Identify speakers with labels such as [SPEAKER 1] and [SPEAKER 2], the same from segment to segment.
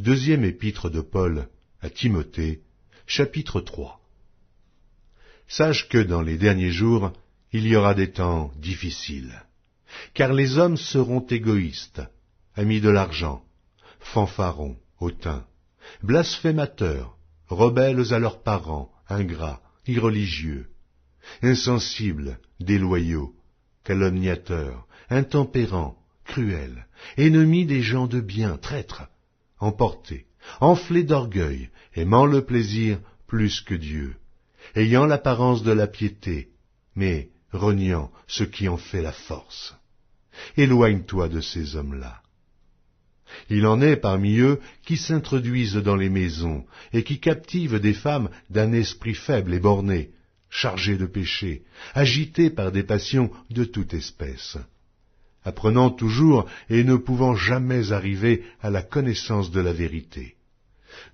[SPEAKER 1] Deuxième épître de Paul à Timothée, chapitre 3. Sache que dans les derniers jours, il y aura des temps difficiles, car les hommes seront égoïstes, amis de l'argent, fanfarons, hautains, blasphémateurs, rebelles à leurs parents, ingrats, irreligieux, insensibles, déloyaux, calomniateurs, intempérants, cruels, ennemis des gens de bien, traîtres, emportés, enflés d'orgueil, aimant le plaisir plus que Dieu, ayant l'apparence de la piété, mais reniant ce qui en fait la force. Éloigne-toi de ces hommes-là. Il en est parmi eux qui s'introduisent dans les maisons et qui captivent des femmes d'un esprit faible et borné, chargées de péché, agitées par des passions de toute espèce, apprenant toujours et ne pouvant jamais arriver à la connaissance de la vérité.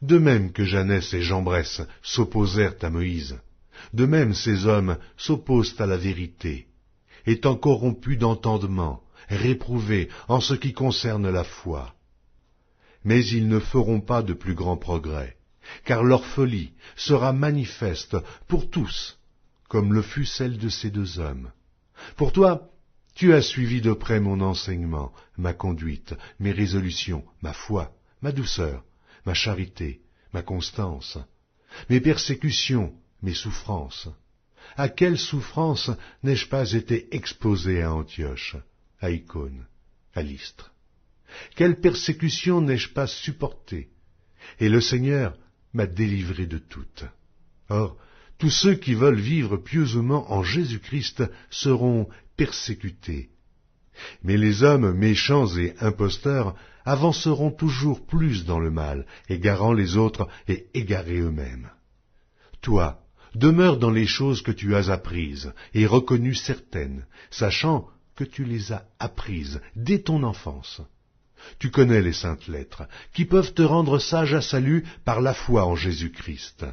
[SPEAKER 1] De même que Janès et Jambres s'opposèrent à Moïse, de même ces hommes s'opposent à la vérité, étant corrompus d'entendement, réprouvés en ce qui concerne la foi. Mais ils ne feront pas de plus grands progrès, car leur folie sera manifeste pour tous, comme le fut celle de ces deux hommes. Pour toi, tu as suivi de près mon enseignement, ma conduite, mes résolutions, ma foi, ma douceur, ma charité, ma constance, mes persécutions, mes souffrances. À quelles souffrances n'ai-je pas été exposé à Antioche, à Icône, à Lystre? Quelle persécution n'ai-je pas supportée? Et le Seigneur m'a délivré de toutes. Or, tous ceux qui veulent vivre pieusement en Jésus-Christ seront persécutés. Mais les hommes méchants et imposteurs avanceront toujours plus dans le mal, égarant les autres et égarés eux-mêmes. Toi, demeure dans les choses que tu as apprises et reconnues certaines, sachant que tu les as apprises dès ton enfance. Tu connais les saintes lettres, qui peuvent te rendre sage à salut par la foi en Jésus-Christ.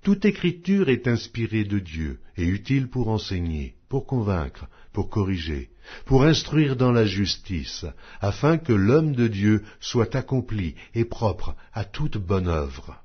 [SPEAKER 1] Toute écriture est inspirée de Dieu et utile pour enseigner, pour convaincre, pour corriger, pour instruire dans la justice, afin que l'homme de Dieu soit accompli et propre à toute bonne œuvre.